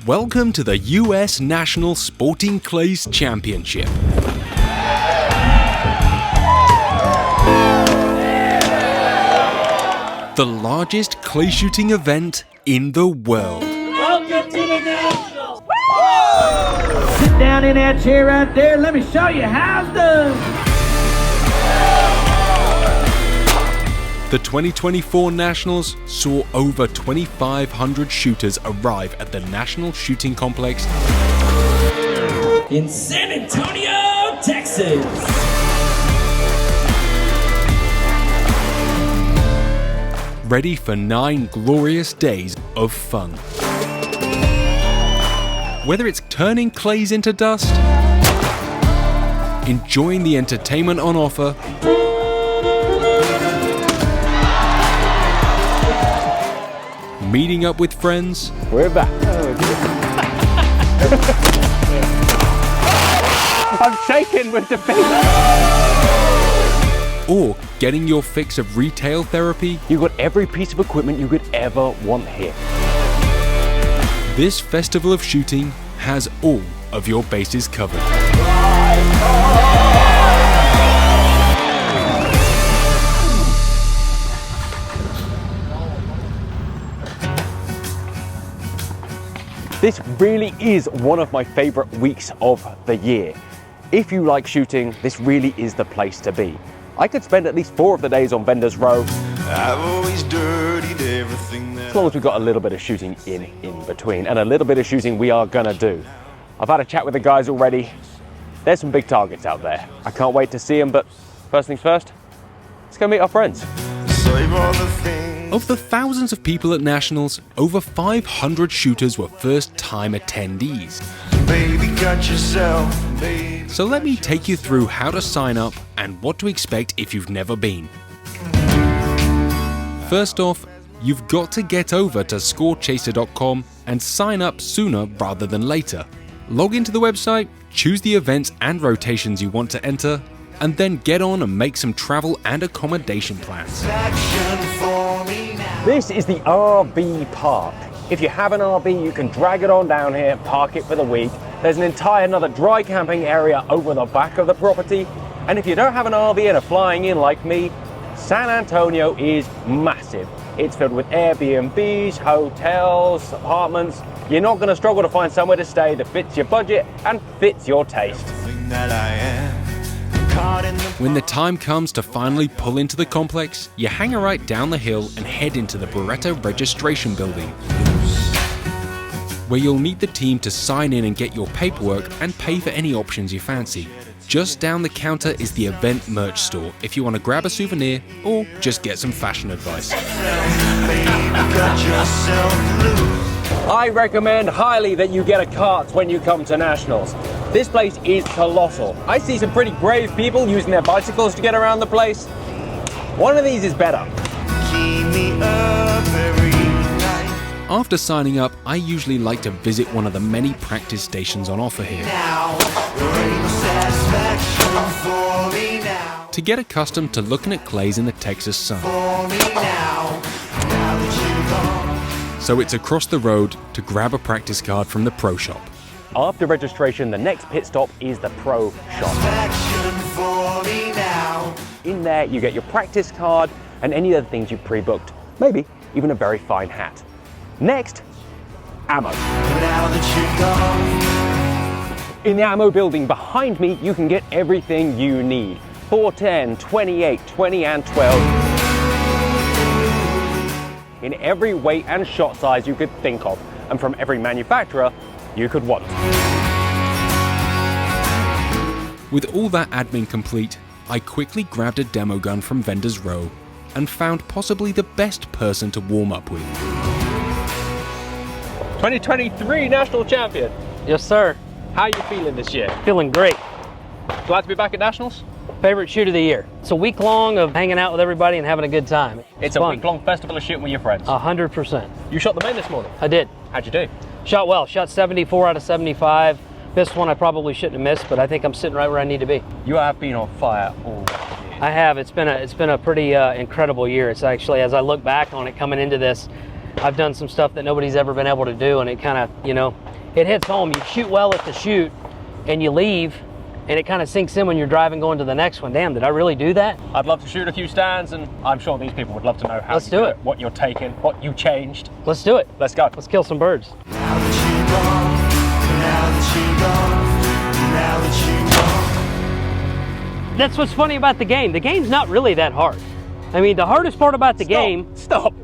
Welcome to the US National Sporting Clays Championship. The largest clay shooting event in the world. Welcome to the Nationals! Sit down in that chair right there. Let me show you how it's done. The 2024 Nationals saw over 2,500 shooters arrive at the National Shooting Complex In San Antonio, Texas! ready for 9 glorious days of fun. Whether it's turning clays into dust, enjoying the entertainment on offer, meeting up with friends, We're back. I'm shaking with the feet. or getting your fix of retail therapy, You got every piece of equipment you could ever want here. this festival of shooting has all of your bases covered. This really is one of my favorite weeks of the year. If you like shooting, this really is the place to be. I could spend at least 4 of the days on Vendors Row, I've always dirtied everything that as long as we've got a little bit of shooting in between, and a little bit of shooting we are gonna do. I've had a chat with the guys already. There's some big targets out there. I can't wait to see them, but first things first, let's go meet our friends. save all the things. Of the thousands of people at Nationals, over 500 shooters were first-time attendees. Baby, got yourself, baby. So let me take you through how to sign up and what to expect if you've never been. First off, you've got to get over to scorechaser.com and sign up sooner rather than later. Log into the website, choose the events and rotations you want to enter, and then get on and make some travel and accommodation plans. Action for me now. This is the RV park. If you have an RV, you can drag it on down here, park it for the week. There's an entire another dry camping area over the back of the property. And if you don't have an RV and are flying in like me, San Antonio is massive. It's filled with Airbnbs, hotels, apartments. You're not going to struggle to find somewhere to stay that fits your budget and fits your taste. Thing that I am. Caught in the When the time comes to finally pull into the complex, you hang a right down the hill and head into the Beretta Registration Building, where you'll meet the team to sign in and get your paperwork and pay for any options you fancy. Just down the counter is the event merch store if you want to grab a souvenir or just get some fashion advice. got yourself loose. I recommend highly that you get a cart when you come to Nationals. This place is colossal. I see some pretty brave people using their bicycles to get around the place. One of these is better. Keep me up every night. After signing up, I usually like to visit one of the many practice stations on offer here Now, there ain't no satisfaction for me now. to get accustomed to looking at clays in the Texas sun. For me now. Now that you're gone. So it's across the road to grab a practice card from the pro shop. After registration, the next pit stop is the pro shop. Action for me now. In there, you get your practice card and any other things you've pre-booked. Maybe even a very fine hat. Next, ammo. Now that you're gone. In the ammo building behind me, you can get everything you need. 410, 28, 20 and 12. In every weight and shot size you could think of, and from every manufacturer you could want. With all that admin complete, I quickly grabbed a demo gun from Vendors Row and found possibly the best person to warm up with. 2023 National Champion. Yes, sir. How are you feeling this year? Feeling great. Glad to be back at Nationals? Favorite shoot of the year. It's a week long of hanging out with everybody and having a good time. It's a fun. week-long festival of shooting with your friends. 100%. You shot the main this morning. I did. How'd you do? Shot well. Shot 74 out of 75. Missed one I probably shouldn't have missed, but I think I'm sitting right where I need to be. You have been on fire all year. I have. It's been a pretty incredible year. It's actually, as I look back on it coming into this, I've done some stuff that nobody's ever been able to do, and it kind of, it hits home. You shoot well at the shoot, and you leave, and it kind of sinks in when you're driving going to the next one. Damn, did I really do that? I'd love to shoot a few stands, and I'm sure these people would love to know how Let's you do it. what you're taking, what you changed. Let's do it. Let's go. Let's kill some birds. Now that you That's what's funny about the game. The game's not really that hard. I mean, the hardest part about the game... Stop.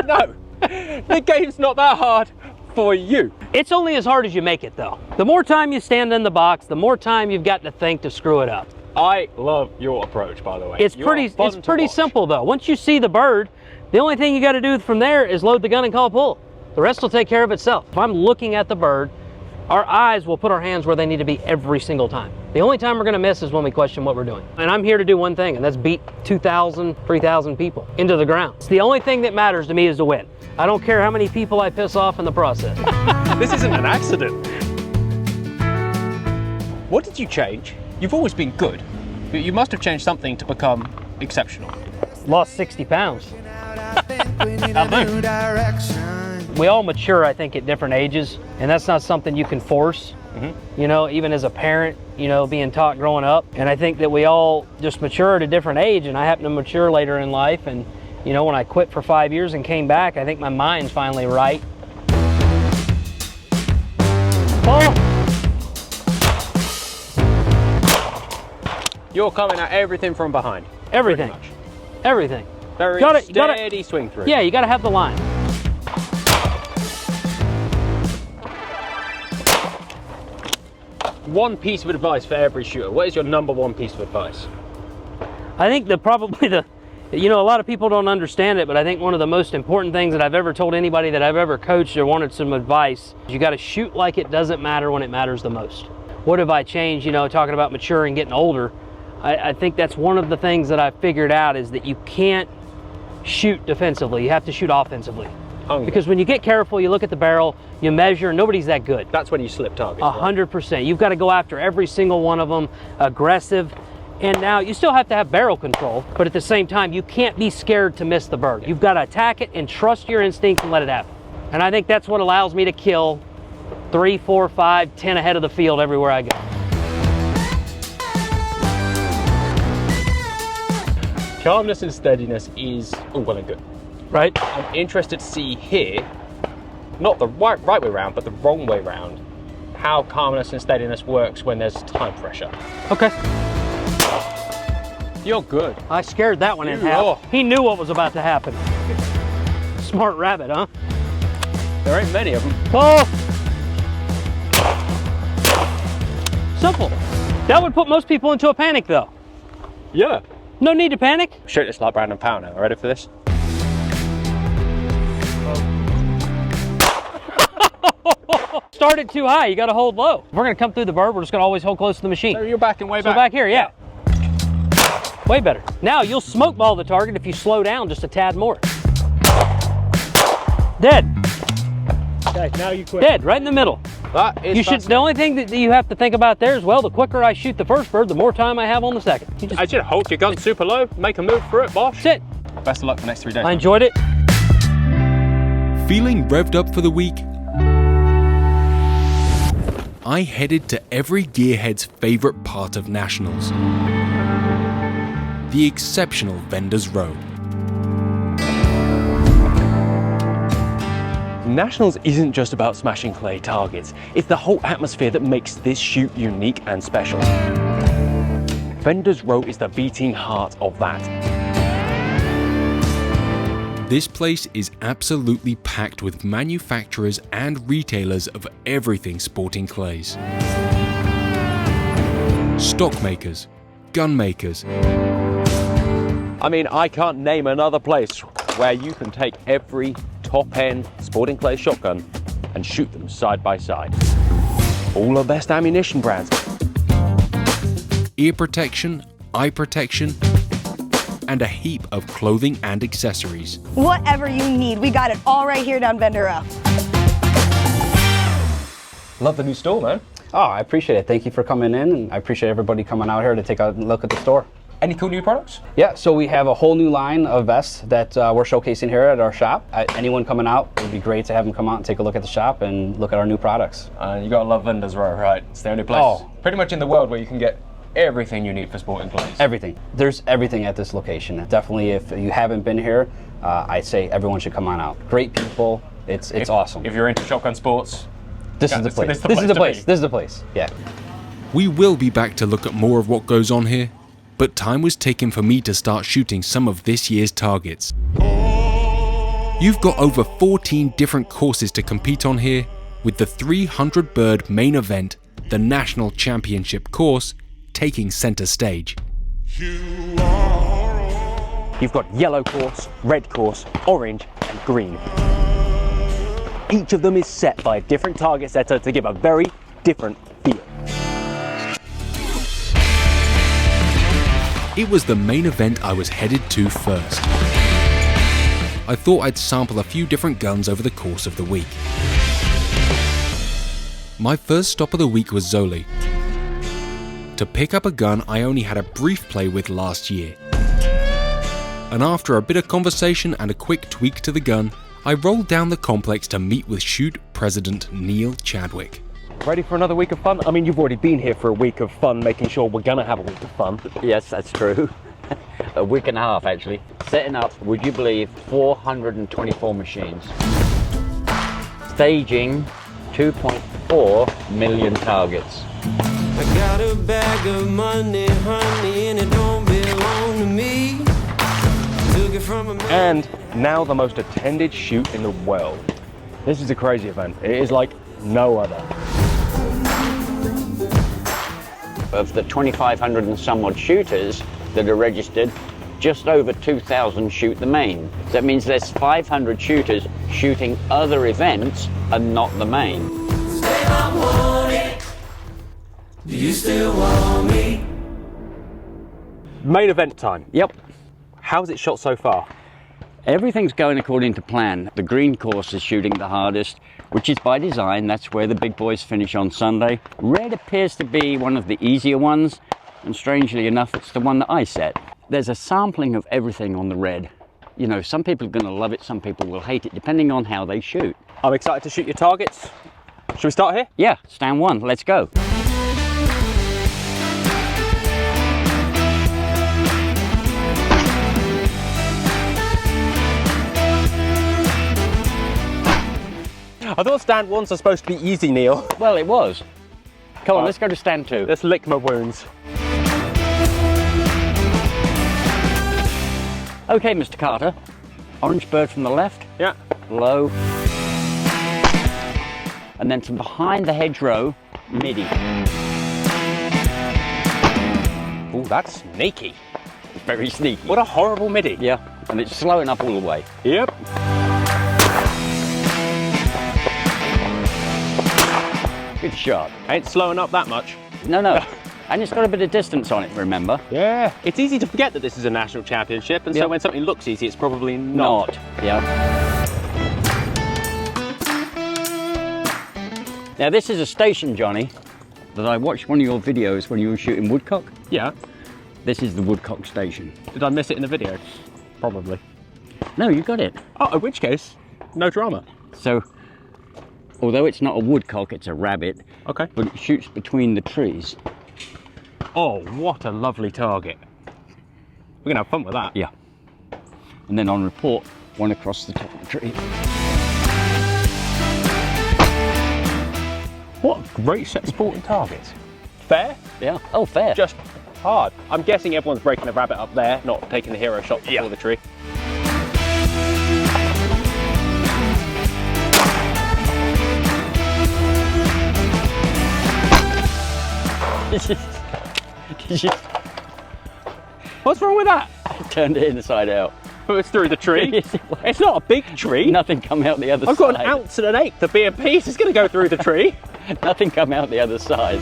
No. The game's not that hard for you. It's only as hard as you make it, though. The more time you stand in the box, the more time you've got to think to screw it up. I love your approach, by the way. It's You're pretty fun to watch. simple, though. Once you see the bird, the only thing you got to do from there is load the gun and call pull. The rest will take care of itself. If I'm looking at the bird, our eyes will put our hands where they need to be every single time. The only time we're going to miss is when we question what we're doing. And I'm here to do one thing, and that's beat 2,000, 3,000 people into the ground. It's the only thing that matters to me is to win. I don't care how many people I piss off in the process. This isn't an accident. What did you change? You've always been good, but you must have changed something to become exceptional. Lost 60 pounds. direction. We all mature, I think, at different ages, and that's not something you can force. You know, even as a parent, you know, being taught growing up. And I think that we all just mature at a different age, and I happen to mature later in life. And, you know, when I quit for 5 years and came back, I think my mind's finally right. Oh! You're coming at everything from behind. Everything. Pretty much. Everything. Very steady swing through. Yeah, you got to have the line. One piece of advice for every shooter. What is your number one piece of advice? I think you know, a lot of people don't understand it, but I think one of the most important things that I've ever told anybody that I've ever coached or wanted some advice is you got to shoot like it doesn't matter when it matters the most. What have I changed? You know, talking about maturing, getting older. I think that's one of the things that I've figured out is that you can't shoot defensively. You have to shoot offensively. Hungry. Because when you get careful, you look at the barrel, you measure, nobody's that good. That's when you slip targets. 100%. You've got to go after every single one of them, aggressive. And now you still have to have barrel control, but at the same time, you can't be scared to miss the bird. You've got to attack it and trust your instinct and let it happen. And I think that's what allows me to kill 3, 4, 5, 10 ahead of the field everywhere I go. Calmness and steadiness is all well and good. Right? I'm interested to see here, not the right way round, but the wrong way round, how calmness and steadiness works when there's time pressure. Okay. You're good. I scared that one in You half. are. He knew what was about to happen. Smart rabbit, huh? There ain't many of them. Oh! Simple. That would put most people into a panic, though. Yeah. No need to panic. Shoot this like Brandon Powell now. Ready for this? Started too high, you gotta hold low. If we're gonna come through the bird, we're just gonna always hold close to the machine. So you're backing way So back. back here, yeah. Way better. Now you'll smoke ball the target if you slow down just a tad more. Dead. Okay, now you quit. Dead, right in the middle. That is You should. The only thing that you have to think about there is, well, the quicker I shoot the first bird, the more time I have on the second. You just I should hold your gun super low, make a move for it, bosh. sit. Best of luck for the next 3 days. I enjoyed it. Feeling revved up for the week? I headed to every gearhead's favourite part of Nationals, the exceptional Vendors Row. Nationals isn't just about smashing clay targets, it's the whole atmosphere that makes this shoot unique and special. Vendors Row is the beating heart of that. This place is absolutely packed with manufacturers and retailers of everything sporting clays. Stock makers, gun makers, I mean, I can't name another place where you can take every top-end sporting clay shotgun and shoot them side by side. All the best ammunition brands. ear protection, eye protection, and a heap of clothing and accessories. Whatever you need, we got it all right here down Vendor Row. Love the new store, man. Oh, I appreciate it. Thank you for coming in, and I appreciate everybody coming out here to take a look at the store. Any cool new products? Yeah, so we have a whole new line of vests that we're showcasing here at our shop. Anyone coming out, it would be great to have them come out and take a look at the shop and look at our new products. You gotta love Vendors Row, right? It's the only place pretty much in the world where you can get everything you need for sporting clays. Everything. There's everything at this location. Definitely, if you haven't been here, I'd say everyone should come on out. Great people. It's awesome. If you're into shotgun sports, this is the place. This is the place. This is the place. Yeah. We will be back to look at more of what goes on here, but time was taken for me to start shooting some of this year's targets. You've got over 14 different courses to compete on here, with the 300 bird main event, the National Championship course, taking center stage. you've got yellow course, red course, orange, and green. Each of them is set by a different target setter to give a very different feel. It was the main event I was headed to first. I thought I'd sample a few different guns over the course of the week. My first stop of the week was Zoli, to pick up a gun I only had a brief play with last year. And after a bit of conversation and a quick tweak to the gun, I rolled down the complex to meet with Shoot President Neil Chadwick. Ready for another week of fun? I mean, you've already been here for a week of fun, making sure we're gonna have a week of fun. Yes, that's true. A week and a half, actually. Setting up, would you believe, 424 machines. Staging 2.4 million targets. I got a bag of money, honey, and it don't belong to me. Took it from a man. And now the most attended shoot in the world. This is a crazy event. It is like no other. Of the 2,500 and some odd shooters that are registered, just over 2,000 shoot the main. So that means there's 500 shooters shooting other events and not the main. Say I want it. Do you still want me? Main event time. Yep. How's it shot so far? Everything's going according to plan. The green course is shooting the hardest, which is by design. That's where the big boys finish on Sunday. Red appears to be one of the easier ones, and strangely enough, it's the one that I set. There's a sampling of everything on the red. You know, some people are going to love it, some people will hate it, depending on how they shoot. I'm excited to shoot your targets. Should we start here? Yeah, stand one, let's go. I thought stand ones are supposed to be easy, Neil. Well, it was. Come on, let's go to stand two. Let's lick my wounds. Okay, Mr. Carter. Orange bird from the left. Yeah. Low. And then from behind the hedgerow, midi. Oh, that's sneaky. Very sneaky. What a horrible midi. Yeah, and it's slowing up all the way. Yep. Good shot. Ain't slowing up that much. No, no. And it's got a bit of distance on it, remember? Yeah. It's easy to forget that this is a national championship, and so when something looks easy, it's probably not. Yeah. Now this is a station, Johnny, that I watched one of your videos when you were shooting woodcock. Yeah. This is the woodcock station. Did I miss it in the video? Probably. No, you got it. Oh, in which case, no drama. So, although it's not a woodcock, it's a rabbit. Okay. But it shoots between the trees. Oh, what a lovely target. We're gonna have fun with that. Yeah. And then on report, one across the top of the tree. What a great set of sporting targets. Fair? Yeah. Oh, fair. Just hard. I'm guessing everyone's breaking the rabbit up there, not taking the hero shot before the tree. What's wrong with that? Turned it inside out. But it's through the tree. It's not a big tree. Nothing come out the other side. I've got an ounce and an eighth of B&P, so it's going to go through the tree. Nothing come out the other side.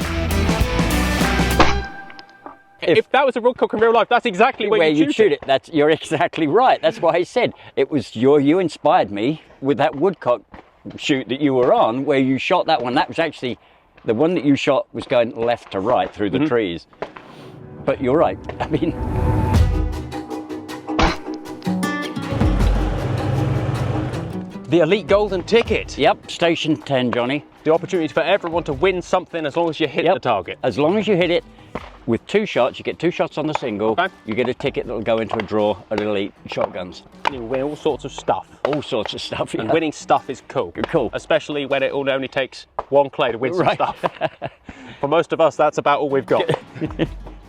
If that was a woodcock in real life, that's exactly where you'd shoot it. You're exactly right. That's why I said it was you inspired me with that woodcock shoot that you were on, where you shot that one. That was actually the one that you shot was going left to right through the trees. But you're right. I mean, The Elite Golden Ticket. yep, station 10, Johnny. The opportunity for everyone to win something as long as you hit Yep. the target. As long as you hit it with 2 shots, you get 2 shots on the single. Okay. You get a ticket that'll go into a draw at Elite Shotguns. You win all sorts of stuff. All sorts of stuff. And yeah. winning stuff is cool. Cool. Especially when it only takes 1 clay to win some Right. stuff. For most of us, that's about all we've got.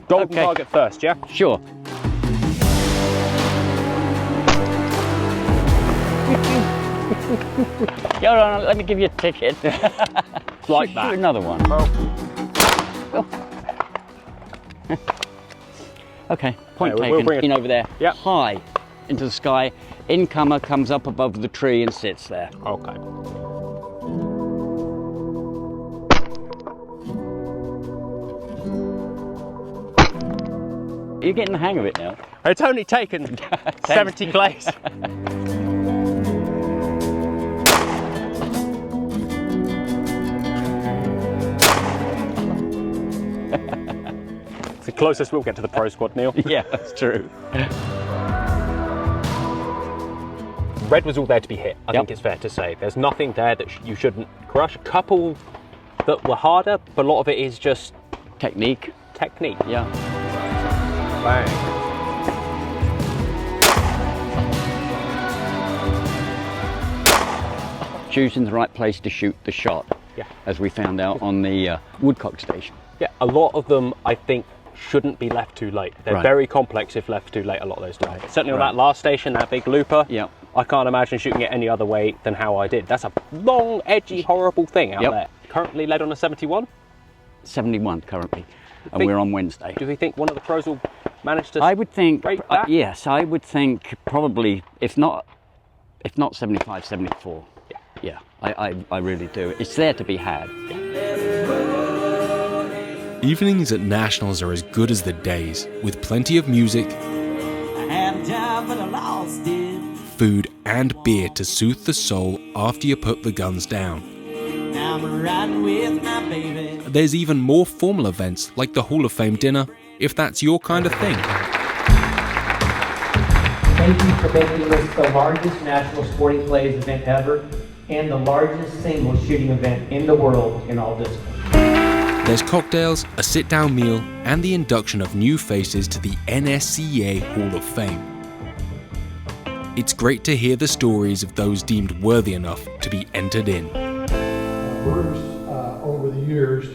Golden Okay. target first, yeah? Sure. Hold on, let me give you a ticket. Like Shoot that. another one. Oh. Okay, point Yeah, we'll taken. bring it- In over there. Yep. High into the sky. Incomer comes up above the tree and sits there. Okay. You're getting the hang of it now. It's only taken 70 clays. It's the closest we'll get to the pro squad, Neil. Yeah, that's true. Red was all there to be hit, I Yep. think it's fair to say. There's nothing there that you shouldn't crush. A couple that were harder, but a lot of it is just Technique. technique. Yeah. Bang. Choosing the right place to shoot the shot. Yeah. As we found out on the Woodcock station. Yeah, a lot of them, I think, shouldn't be left too late. They're Right. very complex if left too late, a lot of those times. Certainly on Right. that last station, that big looper, Yep. I can't imagine shooting it any other way than how I did. That's a long, edgy, horrible thing out Yep. there. Currently led on a 71. 71 currently. And Think- we're on Wednesday. Do we think one of the pros will manage to... I would think, break that? yes, I would think probably, if not 75, 74. Yeah, I really do. It's there to be had. Evenings at Nationals are as good as the days, with plenty of music, food and beer to soothe the soul after you put the guns down. There's even more formal events like the Hall of Fame dinner, if that's your kind of thing. Thank you for making this the largest National Sporting Clays event ever and the largest single shooting event in the world in all disciplines. There's cocktails, a sit-down meal, and the induction of new faces to the NSCA Hall of Fame. It's great to hear the stories of those deemed worthy enough to be entered in. Bruce, over the years,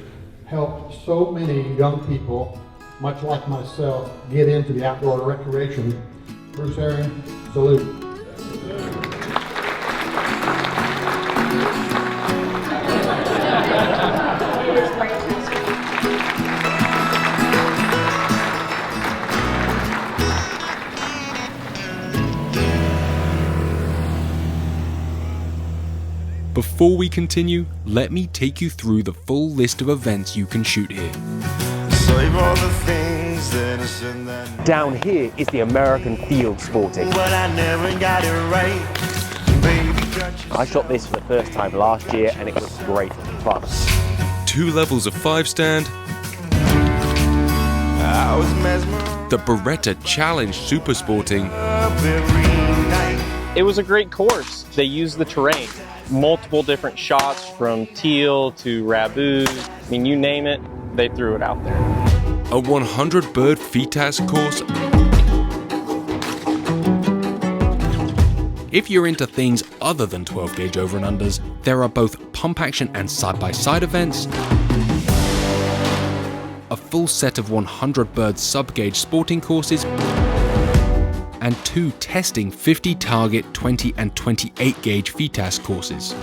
helped so many young people, much like myself, get into the outdoor recreation. Bruce Aaron, salute. Before we continue, let me take you through the full list of events you can shoot here. Down here is the American field sporting. I shot this for the first time last year and it was great fun. 2 levels of 5-stand, the Beretta Challenge Super Sporting, It was a great course. They used the terrain. Multiple different shots from teal to raboos. I mean, you name it, they threw it out there. a 100 bird FITAS course. If you're into things other than 12 gauge over and unders, there are both pump action and side-by-side events, a full set of 100 bird sub-gauge sporting courses, and 2 testing 50 target 20 and 28 gauge FITAS courses.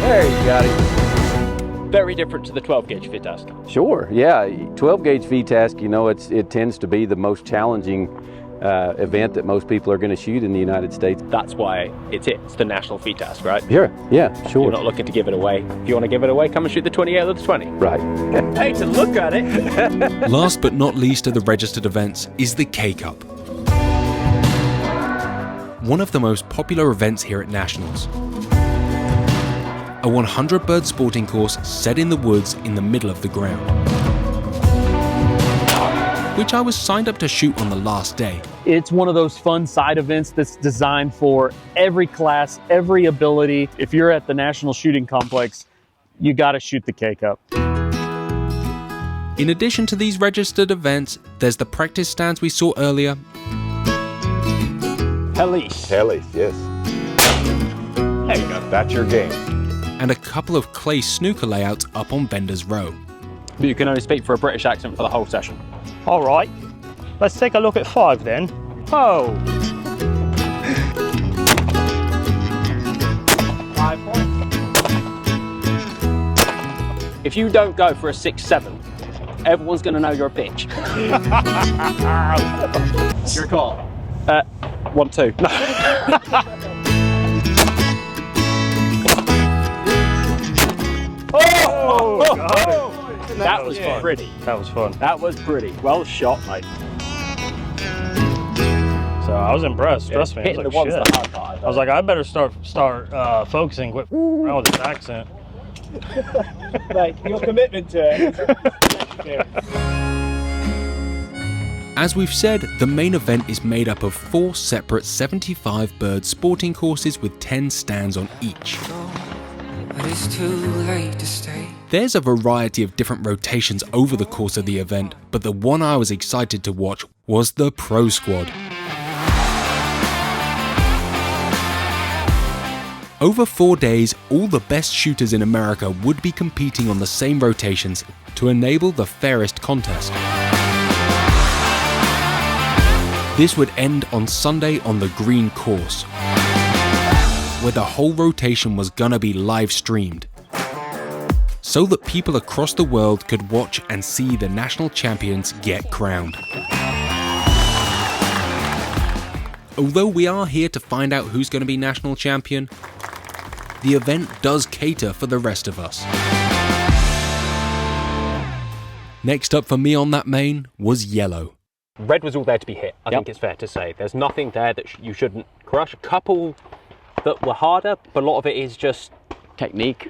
There you got it. Very different to the 12 gauge FITAS. Sure, yeah. 12 gauge VTASC, you know, it tends to be the most challenging event that most people are going to shoot in the United States. That's why it's the national FITAS, right? Sure, yeah, sure. You're not looking to give it away. If you want to give it away, come and shoot the 28 or the 20. Right. Hey, to look at it. Last but not least of the registered events is the K-Cup. One of the most popular events here at Nationals. a 100-bird sporting course set in the woods in the middle of the ground, which I was signed up to shoot on the last day. It's one of those fun side events that's designed for every class, every ability. If you're at the National Shooting Complex, you gotta shoot the K-Cup. In addition to these registered events, there's the practice stands we saw earlier. Police, yes. There you go, that's your game. And a couple of clay snooker layouts up on Vendors Row. But you can only speak for a British accent for the whole session. All right, let's take a look at 5 then. Oh! 5 points. If you don't go for a 6-7, everyone's gonna know you're a bitch. Your call. 1-2. Oh! Got it. That was pretty. That was fun. That was pretty. Well shot, mate. So I was impressed. Trust me. I was Hitting like, the one's shit. the hard part. I was like, I better start focusing around with this accent. Mate, your commitment to it. As we've said, the main event is made up of 4 separate 75-bird sporting courses with 10 stands on each. But it's too late to stay. There's a variety of different rotations over the course of the event, but the one I was excited to watch was the Pro Squad. Over 4 days, all the best shooters in America would be competing on the same rotations to enable the fairest contest. This would end on Sunday on the green course, where the whole rotation was gonna be live streamed, so that people across the world could watch and see the national champions get crowned. Although we are here to find out who's going to be national champion, the event does cater for the rest of us. Next up for me on that main was yellow. Red was all there to be hit, I think it's fair to say. There's nothing there that you shouldn't crush. A couple that were harder, but a lot of it is just Technique.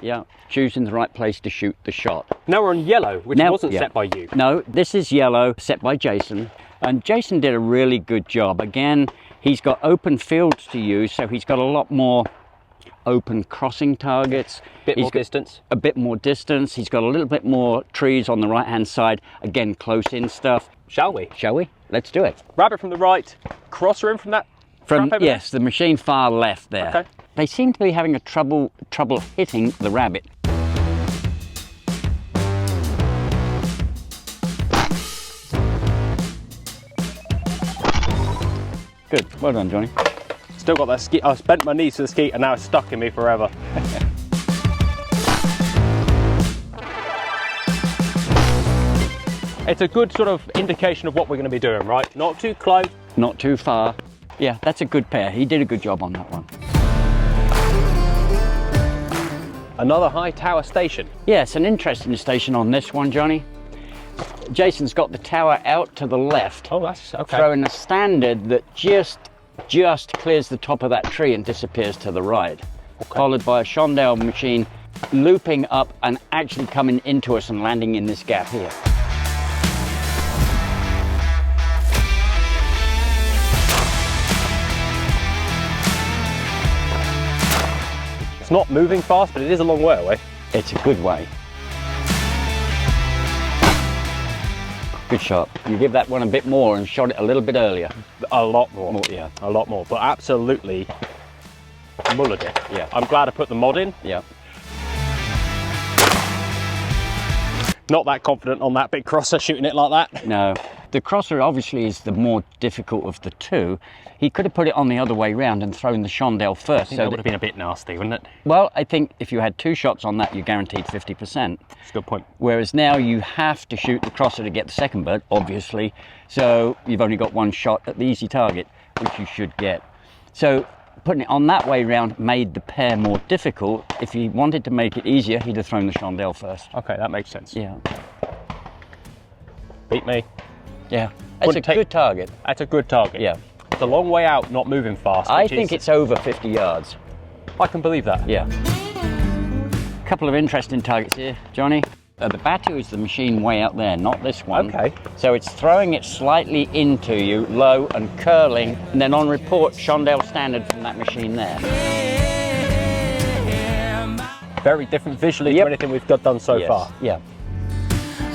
yeah. Choosing the right place to shoot the shot. Now we're on yellow, which wasn't set by you. No, this is yellow, set by Jason. And Jason did a really good job. Again, he's got open fields to use, so he's got a lot more open crossing targets. Bit more distance. A bit more distance. He's got a little bit more trees on the right-hand side. Again, close-in stuff. Shall we? Shall we? Let's do it. Rabbit from the right, crosser in from that. Yes, the machine far left there. Okay. They seem to be having a trouble hitting the rabbit. Good, well done, Johnny. Still got that skeet. I bent my knees to the skeet and now it's stuck in me forever. It's a good sort of indication of what we're going to be doing, right? Not too close. Not too far. Yeah, that's a good pair. He did a good job on that one. Another high tower station. Yeah, it's an interesting station on this one, Johnny. Jason's got the tower out to the left. Oh, that's okay. Throwing a standard that just clears the top of that tree and disappears to the right. Okay. Followed by a Shondell machine looping up and actually coming into us and landing in this gap here. It's not moving fast, but it is a long way away. It's a good way. Good shot. You give that one a bit more and shot it a little bit earlier. A lot more. Yeah. A lot more, but absolutely mullered it. Yeah. I'm glad I put the mod in. Yeah. Not that confident on that big crosser shooting it like that. No. The crosser obviously is the more difficult of the two. He could have put it on the other way round and thrown the Shondell first. I think that would have been a bit nasty, wouldn't it? Well, I think if you had 2 shots on that, you're guaranteed 50%. That's a good point. Whereas now you have to shoot the crosser to get the second bird, obviously. So you've only got 1 shot at the easy target, which you should get. So putting it on that way round made the pair more difficult. If he wanted to make it easier, he'd have thrown the Shondell first. Okay, that makes sense. Yeah. Beat me. Yeah. That's a good target. That's a good target. Yeah. It's a long way out, not moving fast. I think it's over 50 yards. I can believe that. Yeah. Couple of interesting targets here, Johnny. The Batu is the machine way out there, not this one. Okay. So it's throwing it slightly into you, low and curling, and then on report, Shondell standard from that machine there. Very different visually to anything we've done so far. Yeah.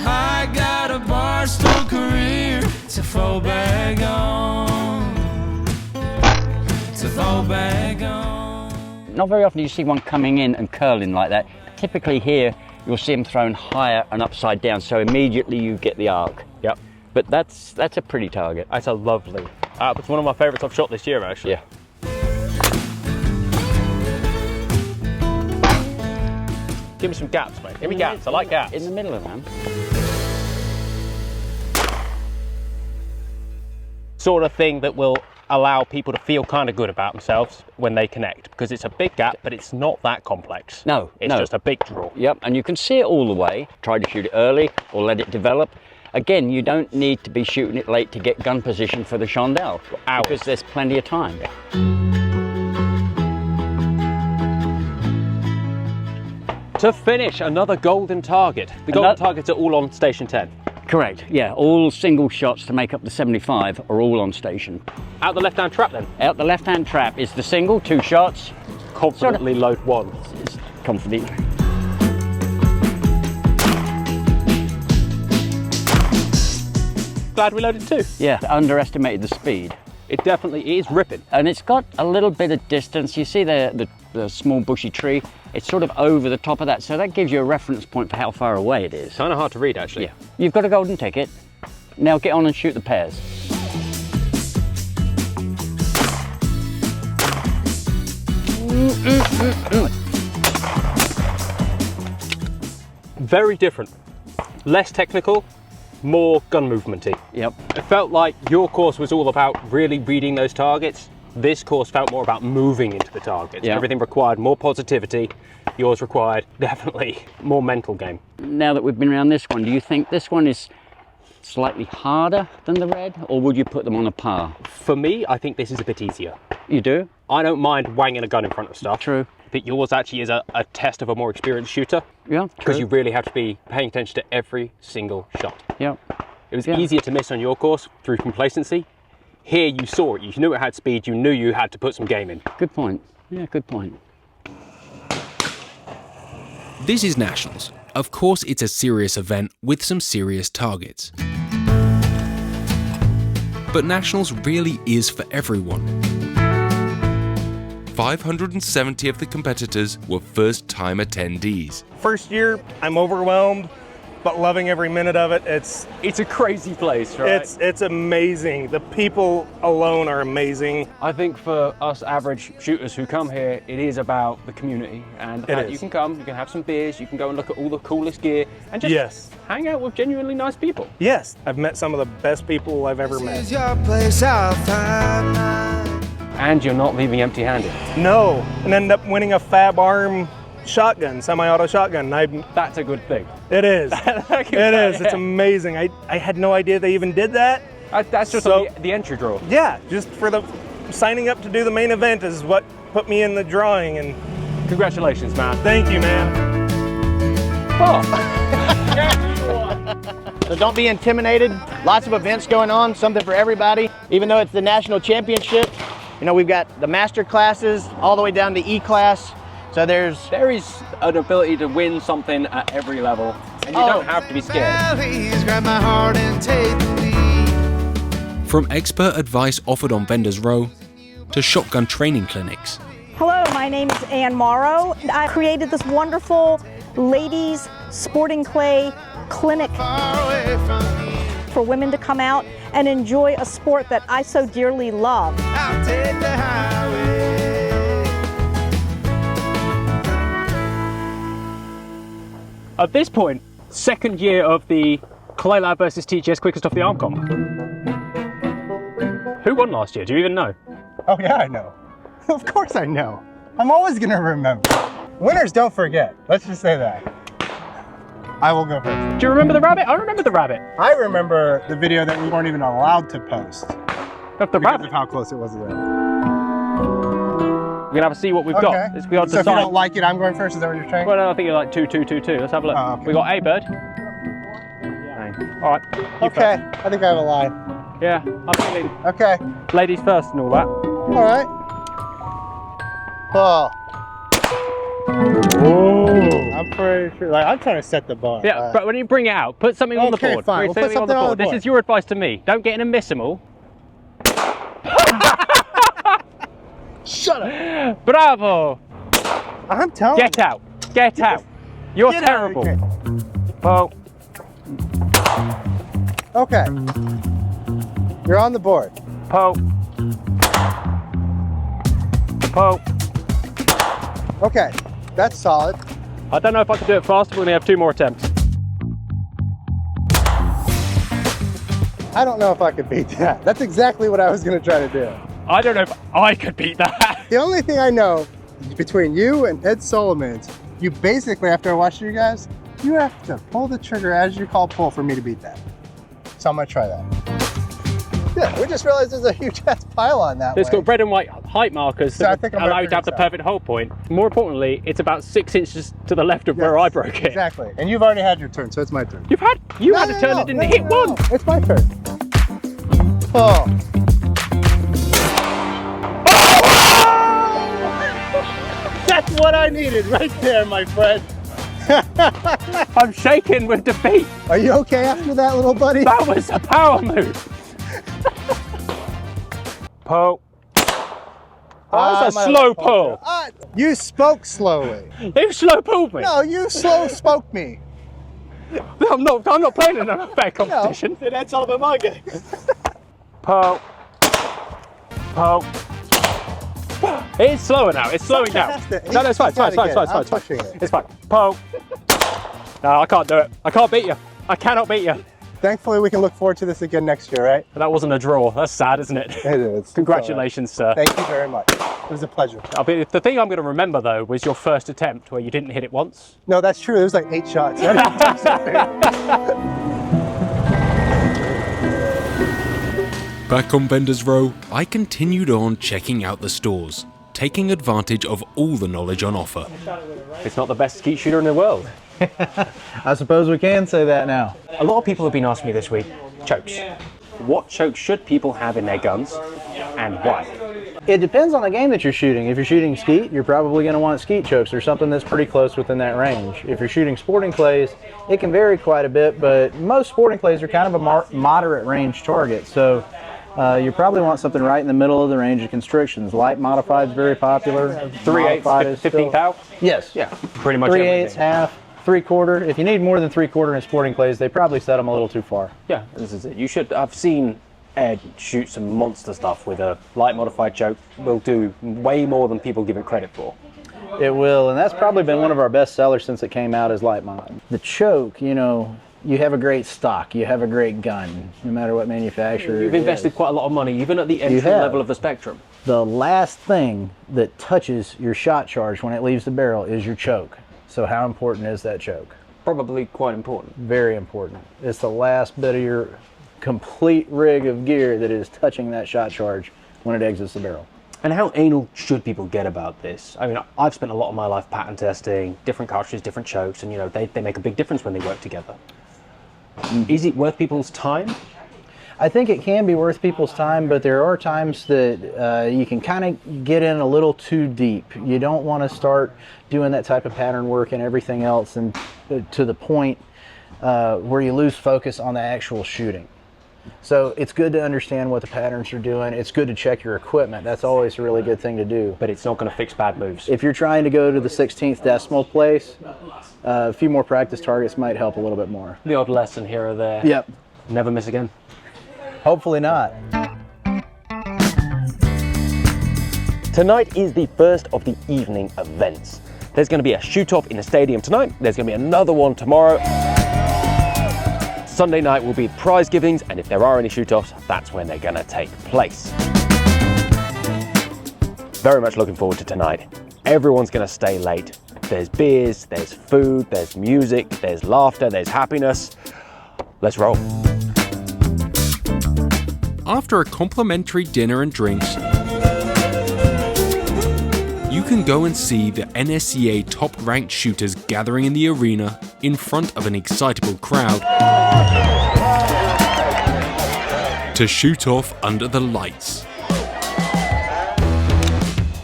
I got a barstool career to fall back on. To fall back on. Not very often do you see one coming in and curling like that. Typically here, you'll see them thrown higher and upside down, so immediately you get the arc. Yep. But that's a pretty target. That's a lovely. It's one of my favourites I've shot this year, actually. Yeah. Give me some gaps, mate. Give me gaps. I like gaps. In the middle of them. Sort of thing that will allow people to feel kind of good about themselves when they connect, because it's a big gap, but it's not that complex. No, it's just a big draw. Yep, and you can see it all the way. Try to shoot it early or let it develop. Again, you don't need to be shooting it late to get gun position for the Shondell, because there's plenty of time. To finish, another golden target. The golden targets are all on station 10. Correct, yeah, all single shots to make up the 75 are all on station. Out the left-hand trap then? Out the left-hand trap is the single, 2 shots. Confidently load 1. It's confident. Glad we loaded 2. Yeah, underestimated the speed. It definitely is ripping. And it's got a little bit of distance. You see the small bushy tree? It's sort of over the top of that, so that gives you a reference point for how far away it is. Kind of hard to read, actually. Yeah. You've got a golden ticket. Now get on and shoot the pairs. Very different. Less technical, more gun movementy. Yep. It felt like your course was all about really reading those targets. This course felt more about moving into the targets. Yep. Everything required more positivity. Yours required definitely more mental game. Now that we've been around this one, do you think this one is slightly harder than the red, or would you put them on a par? For me, I think this is a bit easier. You do? I don't mind wanging a gun in front of stuff. True. But yours actually is a test of a more experienced shooter. Yeah, because you really have to be paying attention to every single shot. Yeah. It was easier to miss on your course through complacency. Here you saw it, you knew it had speed, you knew you had to put some game in. Good point. Yeah, good point. This is Nationals. Of course, it's a serious event with some serious targets. But Nationals really is for everyone. 570 of the competitors were first-time attendees. First year, I'm overwhelmed, but loving every minute of it. It's a crazy place, right? It's amazing. The people alone are amazing. I think for us average shooters who come here, it is about the community, and the fact you can come, you can have some beers, you can go and look at all the coolest gear, and just hang out with genuinely nice people. Yes, I've met some of the best people I've ever met. And you're not leaving empty-handed. No, and end up winning a Fab Arm shotgun, semi-auto shotgun. That's a good thing. It is. It is. It's amazing. I had no idea they even did that. That's just the entry draw. Yeah, just for the signing up to do the main event is what put me in the drawing. And congratulations, man. Thank you, man. So don't be intimidated. Lots of events going on, something for everybody. Even though it's the national championship, you know, we've got the master classes all the way down to E-class. So there is an ability to win something at every level, and you don't have to be scared. From expert advice offered on Vendors Row to shotgun training clinics. Hello, my name is Ann Morrow. I created this wonderful ladies sporting clay clinic for women to come out and enjoy a sport that I so dearly love. At this point, second year of the Clay Lab versus TGS Quickest Off the Arm comp. Who won last year? Do you even know? Oh yeah, I know. Of course I know. I'm always gonna remember. Winners don't forget. Let's just say that. I will go first. Do you remember the rabbit? I remember the rabbit. I remember the video that we weren't even allowed to post. Of the because of how close it was to them. We're gonna have to see what we've Okay. got. We got to So if you decide. don't like it, I'm going first. Is that what you're saying? Well, no, I think you're like 2, 2, 2, 2. Let's have a look. Oh, okay. We got a bird. All right. You Okay. first. I think I have a line. Yeah, I'm feeling. Okay. Ladies first and all that. All right. Oh. Ooh. I'm pretty sure. Like, I'm trying to set the bar. Yeah, but when you bring it out, put something on the Okay, board. fine. We'll put something on the This board. is your advice to me. Don't get in and miss them all. Shut up. Bravo. I'm telling Get out. Get out. You're Get out of terrible. Oh. Okay. You're on the board. Poe. Poe. Okay. That's solid. I don't know if I can do it faster. We're going to have 2 more attempts. I don't know if I could beat that. That's exactly what I was going to try to do. I don't know if I could beat that. The only thing I know between you and Ed Solomons, you basically, after I watched you guys, you have to pull the trigger as you call pull for me to beat that. So I'm going to try that. Yeah, we just realized there's a huge ass pylon that It's way. got red and white height markers So I that think I'm allow gonna you to have the figure this out. perfect hold point. More importantly, it's about 6 inches to the left of where I broke it. Exactly. And you've already had your turn, so it's my turn. You had a turn that didn't hit one. It's my turn. Oh. That's what I needed right there, my friend. I'm shaking with defeat. Are you okay after that, little buddy? That was a power move. Poe. That's a slow pull. You spoke slowly. You slow pulled me. No, you slow spoke me. I'm not playing in a fair competition. No, that's all about my game. Poe. Poe. It's slower now. It's slowing down. No, it's fine. It's fine. I'm pushing it. It's fine. Poe. No, I can't do it. I can't beat you. I cannot beat you. Thankfully, we can look forward to this again next year, right? But that wasn't a draw. That's sad, isn't it? It is. Congratulations, sir. Thank you very much. It was a pleasure. The thing I'm going to remember, though, was your first attempt where you didn't hit it once. No, that's true. It was like 8 shots. I didn't touch that thing. Back on Vendors Row, I continued on checking out the stores, taking advantage of all the knowledge on offer. It's not the best skeet shooter in the world. I suppose we can say that now. A lot of people have been asking me this week, chokes. What chokes should people have in their guns and why? It depends on the game that you're shooting. If you're shooting skeet, you're probably going to want skeet chokes or something that's pretty close within that range. If you're shooting sporting clays, it can vary quite a bit, but most sporting clays are kind of a moderate range target. So you probably want something right in the middle of the range of constrictions. Light modified is very popular. 3/8, 15 thou? Yes. Yeah, pretty much 3/8, everything. half, 3/4. If you need more than 3/4 in sporting clays, they probably set them a little too far. Yeah, this is it. You should. I've seen Ed shoot some monster stuff with a light modified choke. Will do way more than people give it credit for. It will, and that's probably been one of our best sellers since it came out as light mod. The choke, you know, you have a great stock, you have a great gun, no matter what manufacturer. You've invested quite a lot of money, even at the entry level of the spectrum. The last thing that touches your shot charge when it leaves the barrel is your choke. So how important is that choke? Probably quite important. Very important. It's the last bit of your complete rig of gear that is touching that shot charge when it exits the barrel. And how anal should people get about this? I mean, I've spent a lot of my life pattern testing different cartridges, different chokes, and you know, they make a big difference when they work together. Is it worth people's time? I think it can be worth people's time, but there are times that you can kind of get in a little too deep. You don't want to start doing that type of pattern work and everything else and to the point where you lose focus on the actual shooting. So it's good to understand what the patterns are doing. It's good to check your equipment. That's always a really good thing to do. But it's not going to fix bad moves. If you're trying to go to the 16th decimal place, a few more practice targets might help a little bit more. The odd lesson here or there. Yep. Never miss again. Hopefully not. Tonight is the first of the evening events. There's going to be a shoot-off in the stadium tonight. There's going to be another one tomorrow. Sunday night will be prize givings, and if there are any shoot-offs, that's when they're going to take place. Very much looking forward to tonight. Everyone's going to stay late. There's beers, there's food, there's music, there's laughter, there's happiness. Let's roll. After a complimentary dinner and drinks, you can go and see the NSCA top-ranked shooters gathering in the arena in front of an excitable crowd to shoot off under the lights.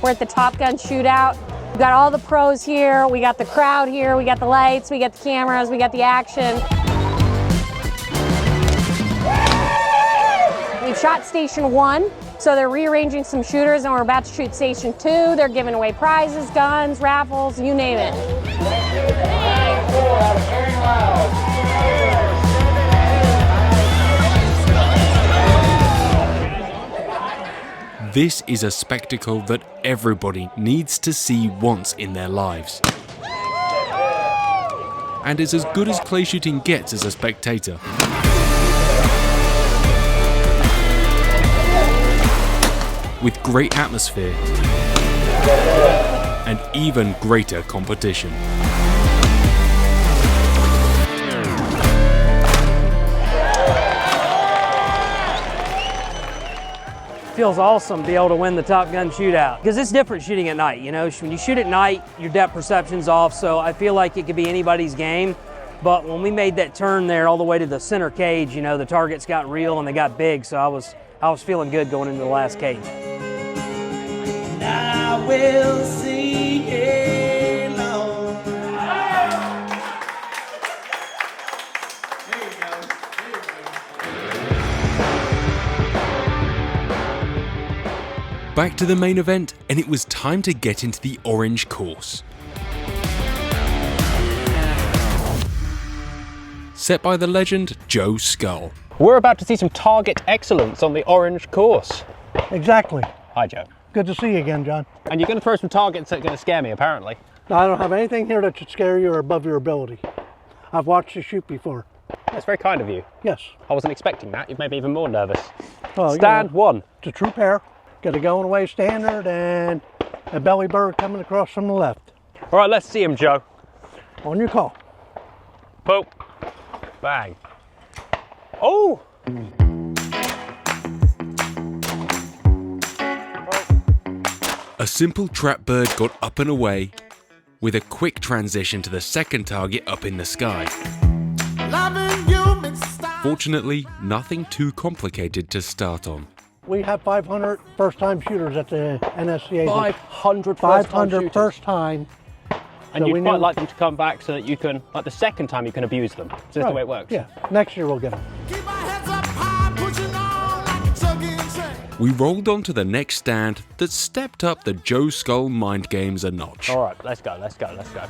We're at the Top Gun shootout. We've got all the pros here, we got the crowd here, we got the lights, we got the cameras, we got the action. We've shot Station 1, so they're rearranging some shooters and we're about to shoot Station 2. They're giving away prizes, guns, raffles, you name it. This is a spectacle that everybody needs to see once in their lives. And is as good as clay shooting gets as a spectator. With great atmosphere and even greater competition. Feels awesome to be able to win the Top Gun shootout because it's different shooting at night. You know, when you shoot at night, your depth perception's off, so I feel like it could be anybody's game. But when we made that turn there all the way to the center cage, you know, the targets got real and they got big, so I was feeling good going into the last cage. I will sing along. Back to the main event, and it was time to get into the orange course. Set by the legend Joe Skull. We're about to see some target excellence on the orange course. Exactly. Hi, Joe. Good to see you again, John. And you're going to throw some targets that are going to scare me, apparently. No, I don't have anything here that should scare you or above your ability. I've watched you shoot before. That's very kind of you. Yes. I wasn't expecting that. You've made me even more nervous. Well, Stand one. It's a true pair. Got a going away standard and a belly bird coming across from the left. All right, let's see him, Joe. On your call. Poop. Bang. Oh! A simple trap bird got up and away, with a quick transition to the second target up in the sky. Fortunately, nothing too complicated to start on. We have 500 first-time shooters at the NSCA. 500 500 first time. And you'd quite like them to come back so that you can, like the second time you can abuse them. So that's the way it works. Yeah, next year we'll get them. We rolled on to the next stand that stepped up the Joe Skull mind games a notch. All right, let's go, let's go, let's go.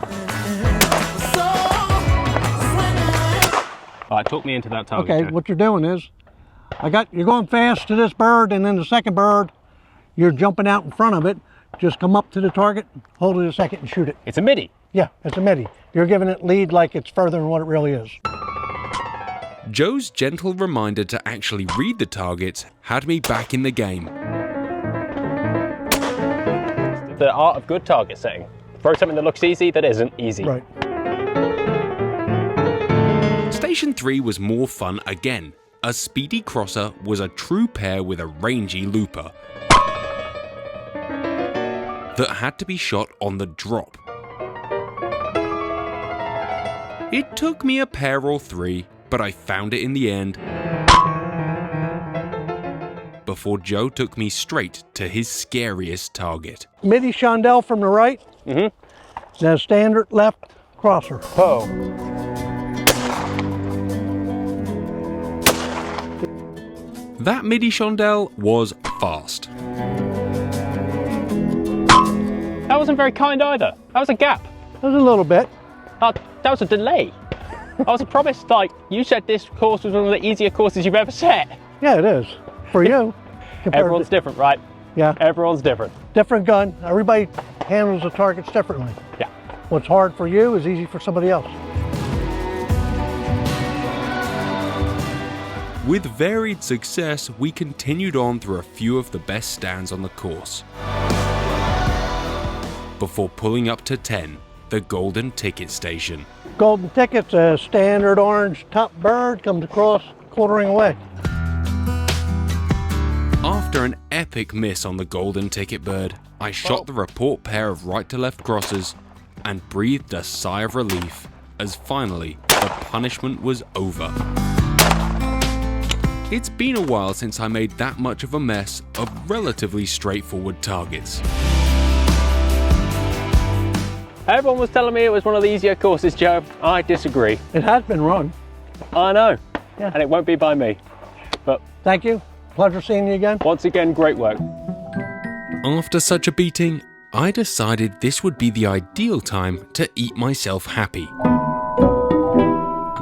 All right, talk me into that target. Okay, Joe. what you're doing is, you're going fast to this bird, and then the second bird, you're jumping out in front of it. Just come up to the target, hold it a second, and shoot it. It's a midi. Yeah, it's a midi. You're giving it lead like it's further than what it really is. Joe's gentle reminder to actually read the targets had me back in the game. The art of good target setting. Throw something that looks easy that isn't easy. Right. Station 3 was more fun again. A speedy crosser was a true pair with a rangy looper that had to be shot on the drop. It took me a pair or three, but I found it in the end before Joe took me straight to his scariest target. Midi chandelle from the right. Mm-hmm. Now standard left crosser. Oh. That midi chandelle was fast. That wasn't very kind either. That was a gap. That was a little bit. That was a delay. I was promised, like, you said this course was one of the easier courses you've ever set. Yeah, it is. For you. Everyone's different, right? Yeah. Everyone's different. Different gun. Everybody handles the targets differently. Yeah. What's hard for you is easy for somebody else. With varied success, we continued on through a few of the best stands on the course, before pulling up to 10, the Golden Ticket Station. Golden Ticket's a standard orange top bird, comes across quartering away. After an epic miss on the Golden Ticket bird, I shot the report pair of right to left crosses and breathed a sigh of relief as finally the punishment was over. It's been a while since I made that much of a mess of relatively straightforward targets. Everyone was telling me it was one of the easier courses, Joe. I disagree. It has been run. I know, and it won't be by me. But thank you. Pleasure seeing you again. Once again, great work. After such a beating, I decided this would be the ideal time to eat myself happy.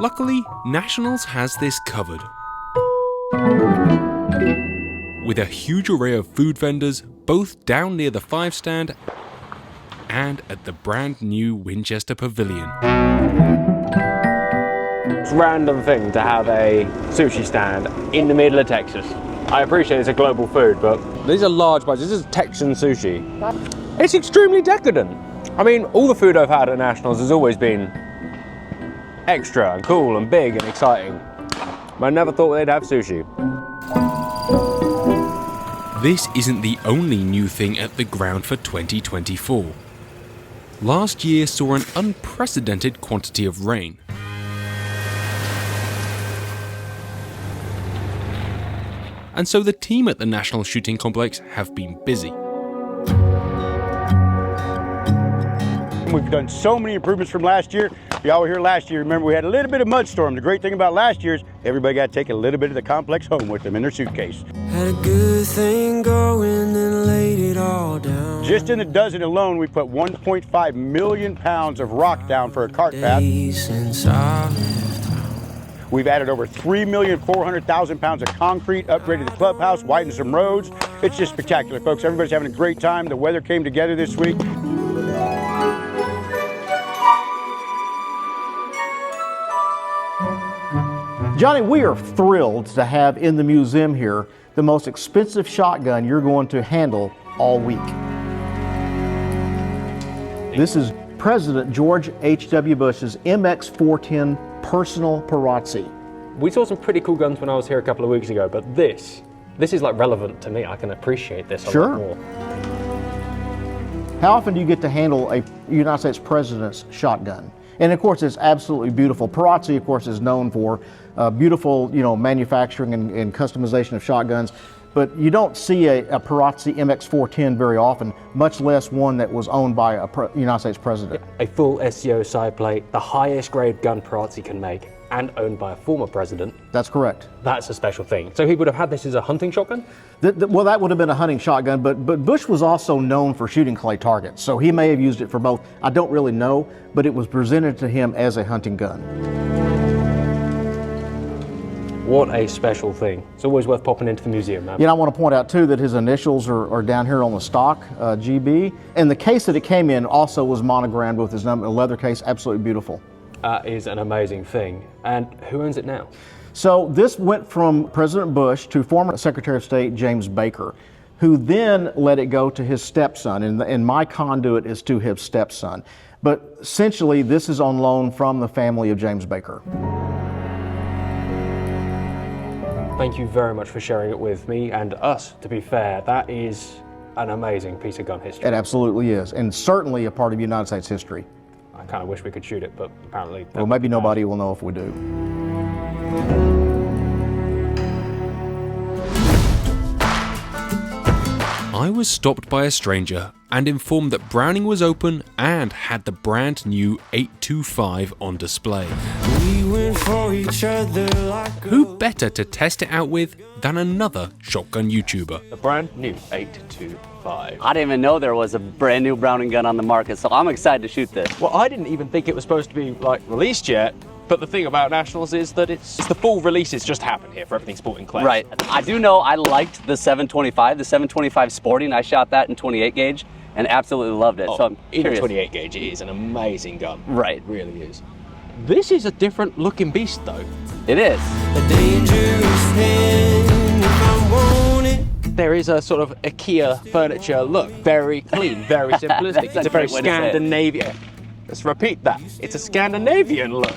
Luckily, Nationals has this covered. With a huge array of food vendors, both down near the 5 stand and at the brand new Winchester Pavilion. It's a random thing to have a sushi stand in the middle of Texas. I appreciate it's a global food, but these are large bites. This is Texan sushi. It's extremely decadent. I mean, all the food I've had at Nationals has always been extra and cool and big and exciting. But I never thought they'd have sushi. This isn't the only new thing at the ground for 2024. Last year saw an unprecedented quantity of rain. And so the team at the National Shooting Complex have been busy. We've done so many improvements from last year. Y'all were here last year. Remember, we had a little bit of mudstorm. The great thing about last year is everybody got to take a little bit of the complex home with them in their suitcase. Had a good thing going and laid it all down. Just in the dozen alone, we put 1.5 million pounds of rock down for a cart path. We've added over 3,400,000 pounds of concrete, upgraded the clubhouse, widened some roads. It's just spectacular, folks. Everybody's having a great time. The weather came together this week. Johnny, we are thrilled to have in the museum here the most expensive shotgun you're going to handle all week. This is President George H.W. Bush's MX-410 personal Parazzi. We saw some pretty cool guns when I was here a couple of weeks ago, but this is like relevant to me. I can appreciate this a lot more. How often do you get to handle a United States President's shotgun? And of course, it's absolutely beautiful. Parazzi, of course, is known for beautiful, manufacturing and customization of shotguns. But you don't see a Parazzi MX-410 very often, much less one that was owned by a United States president. A full SCO side plate, the highest grade gun Parazzi can make, and owned by a former president. That's correct. That's a special thing. So he would have had this as a hunting shotgun? Well, that would have been a hunting shotgun, but Bush was also known for shooting clay targets, so he may have used it for both. I don't really know, but it was presented to him as a hunting gun. What a special thing. It's always worth popping into the museum, man. I want to point out too that his initials are down here on the stock, GB. And the case that it came in also was monogrammed with his number, a leather case, absolutely beautiful. That is an amazing thing. And who owns it now? So this went from President Bush to former Secretary of State James Baker, who then let it go to his stepson, and my conduit is to his stepson. But essentially, this is on loan from the family of James Baker. Thank you very much for sharing it with me and us, to be fair. That is an amazing piece of gun history. It absolutely is, and certainly a part of United States history. I kind of wish we could shoot it, but apparently... Well, maybe nobody will know if we do. I was stopped by a stranger and informed that Browning was open and had the brand new 825 on display. We went for each other like Who better to test it out with than another shotgun YouTuber? The brand new 825. I didn't even know there was a brand new Browning gun on the market, so I'm excited to shoot this. Well, I didn't even think it was supposed to be released yet. But the thing about Nationals is that it's the full releases just happen here for everything Sporting Clay. Right. I do know I liked the 725, the 725 Sporting. I shot that in 28 gauge and absolutely loved it. Oh, so I'm curious. in 28 gauge, it is an amazing gun. Right. It really is. This is a different looking beast though. It is. a dangerous hand if I want it. There is a sort of IKEA furniture look. Very clean, very simplistic. It's a very Scandinavian. Let's repeat that. It's a Scandinavian look.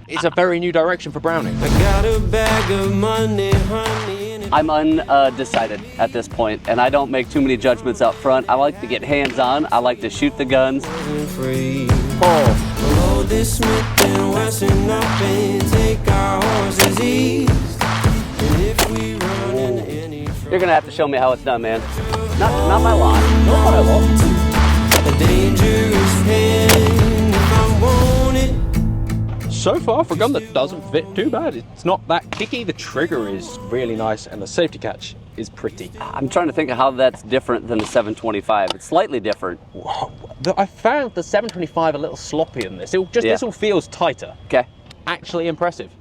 It's a very new direction for Browning. I got a bag of money, honey, and I'm undecided at this point, and I don't make too many judgments up front. I like to get hands-on. I like to shoot the guns. Below this Smith and Wesson up and take our horses east. And if we run into any You're gonna have to show me how it's done, man. Not my lot. No, but I will. a dangerous hand if I want it. So far for a gun that doesn't fit too bad. It's not that kicky, the trigger is really nice, and the safety catch is pretty. I'm trying to think of how that's different than the 725. It's slightly different. I found the 725 a little sloppy in this. This all feels tighter. Okay. Actually impressive.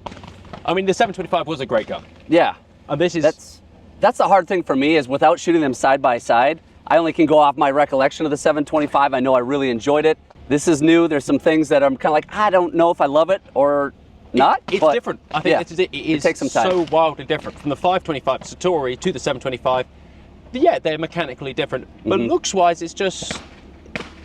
I mean, the 725 was a great gun. Yeah. And this is... That's the hard thing for me, is without shooting them side by side, I only can go off my recollection of the 725. I know I really enjoyed it. This is new. There's some things that I'm kind of like, I don't know if I love it or not. It's different. I think it takes some time. So wildly different. From the 525 Satori to the 725, yeah, they're mechanically different. But looks-wise, it's just,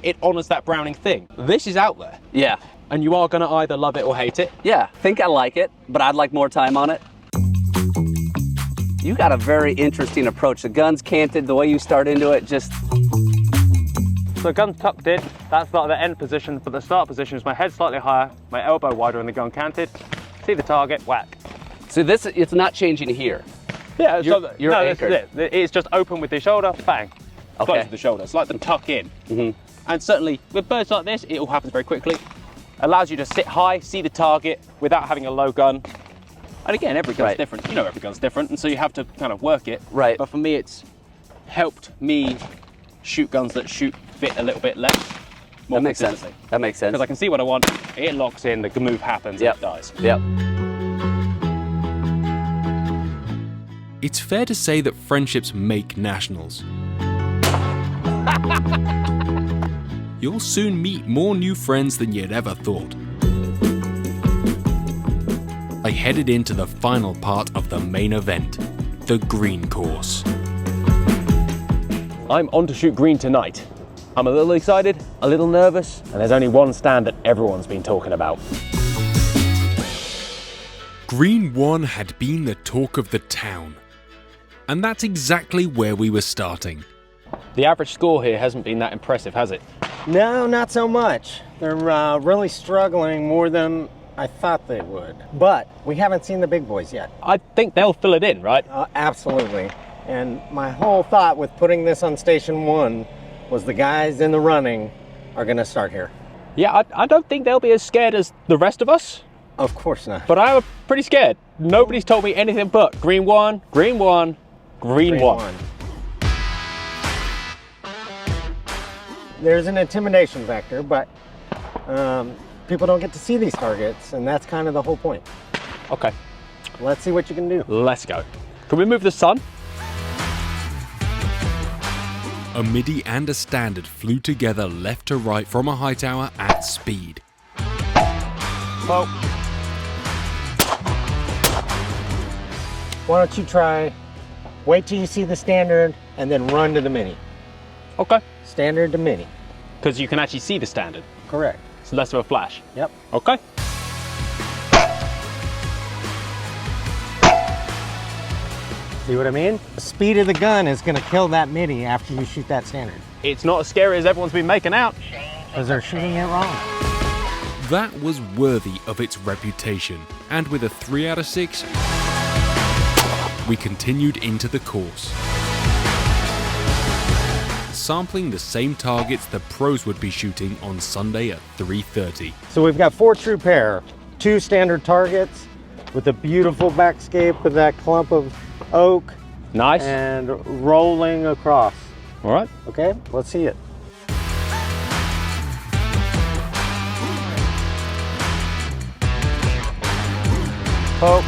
it honors that Browning thing. This is out there. Yeah. And you are going to either love it or hate it. Yeah, I think I like it, but I'd like more time on it. You got a very interesting approach. The gun's canted, the way you start into it, just... So gun's tucked in, that's not the end position, but the start position is my head slightly higher, my elbow wider and the gun canted. See the target, whack. So this, it's not changing here. Yeah, you're anchored. This is it. It's just open with the shoulder, bang. Okay. Close with the shoulder. It's like them tuck in. And certainly with birds like this, it all happens very quickly. Allows you to sit high, see the target without having a low gun. And again, every gun's different. You know every gun's different, and so you have to kind of work it. Right. But for me, it's helped me shoot guns that fit a little bit less. More That makes sense. That makes sense. Because I can see what I want, it locks in, the move happens, and it dies. Yep. It's fair to say that friendships make nationals. You'll soon meet more new friends than you'd ever thought. I headed into the final part of the main event, the green course. I'm on to shoot green tonight. I'm a little excited, a little nervous, and there's only one stand that everyone's been talking about. Green 1 had been the talk of the town. And that's exactly where we were starting. The average score here hasn't been that impressive, has it? No, not so much. They're really struggling more than I thought they would. But we haven't seen the big boys yet. I think they'll fill it in, right? Absolutely. And my whole thought with putting this on Station 1 was the guys in the running are going to start here. Yeah, I don't think they'll be as scared as the rest of us. Of course not. But I'm pretty scared. Nobody's told me anything but green 1, green 1, green 1. There's an intimidation factor, but people don't get to see these targets, and that's kind of the whole point. Okay. Let's see what you can do. Let's go. Can we move the sun? A MIDI and a standard flew together left to right from a high tower at speed. Well, why don't you try, wait till you see the standard and then run to the mini. Okay. Standard to mini. Because you can actually see the standard. Correct. It's less of a flash. Yep. Okay. See what I mean? The speed of the gun is going to kill that mini after you shoot that standard. It's not as scary as everyone's been making out. Because they're shooting it wrong. That was worthy of its reputation, and with a 3 out of 6, we continued into the course. Sampling the same targets the pros would be shooting on Sunday at 3:30. So we've got 4 true pair, 2 standard targets with a beautiful backscape with that clump of oak. Nice. And rolling across. All right. Okay, let's see it. Oh.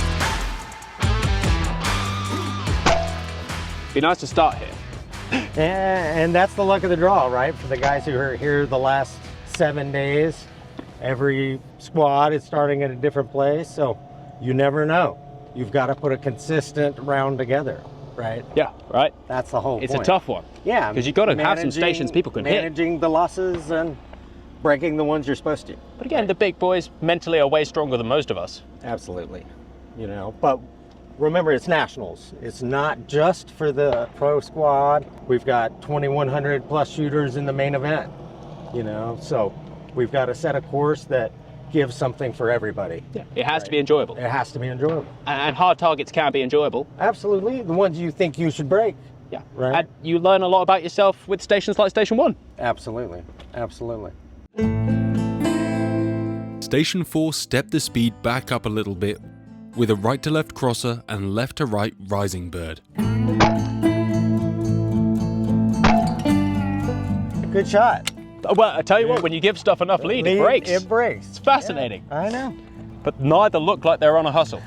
Be nice to start here. And that's the luck of the draw, right? For the guys who are here the last 7 days, every squad is starting at a different place, so you never know. You've got to put a consistent round together, right? Yeah, right. That's the whole It's point. a tough one. Yeah. Because you've got to have some stations people can hit. Managing the losses and breaking the ones you're supposed to. But again, the big boys mentally are way stronger than most of us. Absolutely. You know, but remember, it's nationals. It's not just for the pro squad. We've got 2,100 plus shooters in the main event, you know, so we've got to set a course that gives something for everybody. Yeah, it has to be enjoyable. It has to be enjoyable. And hard targets can be enjoyable. Absolutely. The ones you think you should break. Yeah. Right. And you learn a lot about yourself with stations like Station 1. Absolutely. Absolutely. Station 4 stepped the speed back up a little bit with a right to left crosser and left to right rising bird. Good shot. Well, I tell you what, when you give stuff enough lead, it breaks. It breaks. It's fascinating. Yeah, I know. But neither look like they're on a hustle.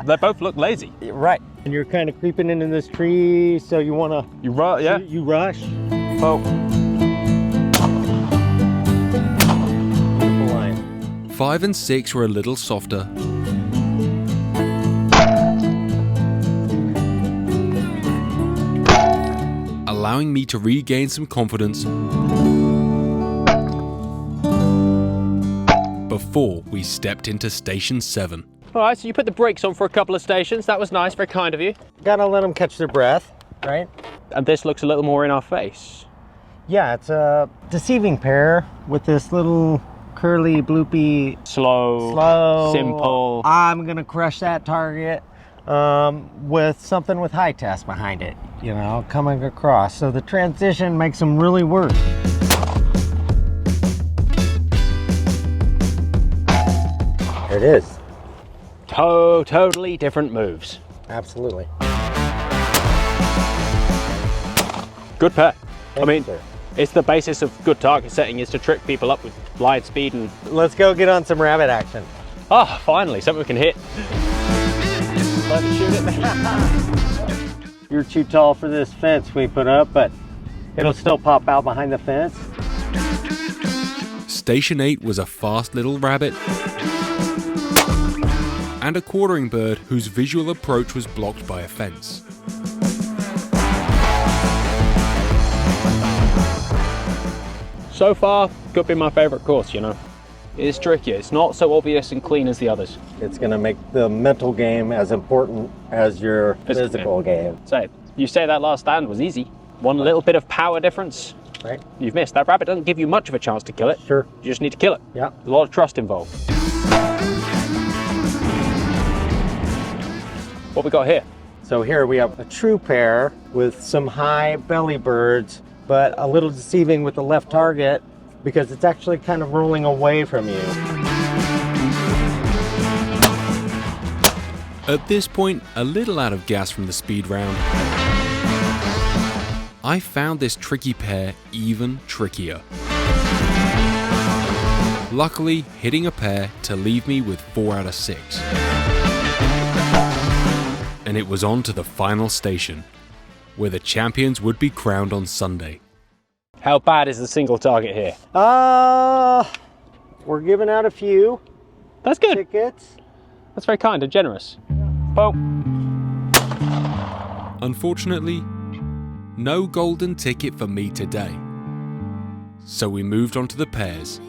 They both look lazy. Right. And you're kind of creeping into this tree, so you want to... You rush, yeah. You rush. Oh. Beautiful line. 5 and 6 were a little softer. Allowing me to regain some confidence before we stepped into Station 7. All right, so you put the brakes on for a couple of stations. That was nice, very kind of you. Gotta let them catch their breath, right? And this looks a little more in our face. Yeah, it's a deceiving pair with this little curly, bloopy... Slow, simple. I'm gonna crush that target with something with high test behind it, you know, coming across. So the transition makes them really work. There it is. Totally different moves. Absolutely. Good pair. Thank you, sir. It's the basis of good target setting is to trick people up with light speed and... Let's go get on some rabbit action. Ah, finally, something we can hit. Let's shoot it. You're too tall for this fence we put up, but it'll still pop out behind the fence. Station 8 was a fast little rabbit and a quartering bird whose visual approach was blocked by a fence. So far, could be my favorite course, you know. It is tricky. It's not so obvious and clean as the others. It's going to make the mental game as important as your physical game. So, you say that last stand was easy. One little bit of power difference. Right. You've missed. That rabbit doesn't give you much of a chance to kill it. Sure. You just need to kill it. Yeah. There's a lot of trust involved. What we got here? So here we have a true pair with some high belly birds, but a little deceiving with the left target because it's actually kind of rolling away from you. At this point, a little out of gas from the speed round, I found this tricky pair even trickier. Luckily, hitting a pair to leave me with 4 out of 6. And it was on to the final station, where the champions would be crowned on Sunday. How bad is the single target here? We're giving out a few. That's good. Tickets. That's very kind and generous. Oh. Unfortunately, no golden ticket for me today. So we moved on to the pairs.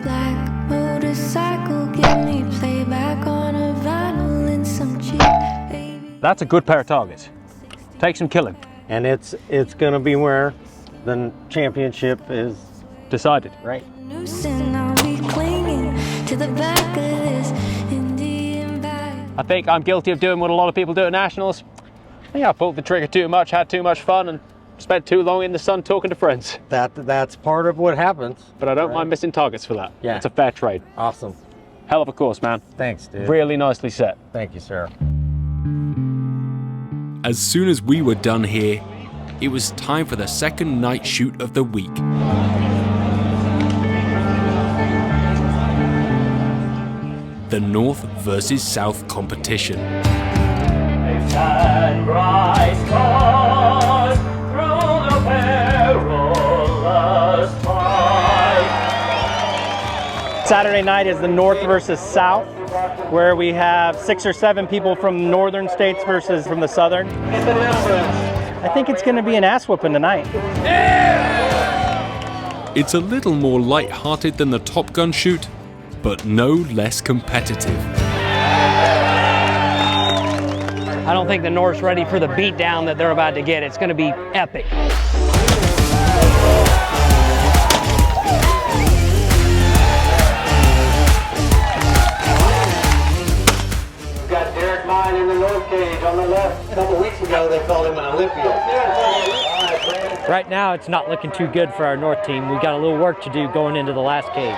Black motorcycle, give me playback on a vinyl and some cheap. That's a good pair of targets. Take some killing. And it's going to be where the championship is decided. Right. I think I'm guilty of doing what a lot of people do at Nationals. I think I pulled the trigger too much, had too much fun, and spent too long in the sun talking to friends. That's part of what happens. But I don't mind missing targets for that. Yeah. It's a fair trade. Awesome. Hell of a course, man. Thanks, dude. Really nicely set. Thank you, sir. As soon as we were done here, it was time for the second night shoot of the week. The North versus South competition. Saturday night is the North versus South, where we have 6 or 7 people from northern states versus from the southern. I think it's going to be an ass whooping tonight. It's a little more light-hearted than the Top Gun shoot, but no less competitive. I don't think the North's ready for the beat down that they're about to get. It's going to be epic. In the North cage on the left. A couple weeks ago, they called him an Olympian. Right now, it's not looking too good for our North team. We got a little work to do going into the last cage.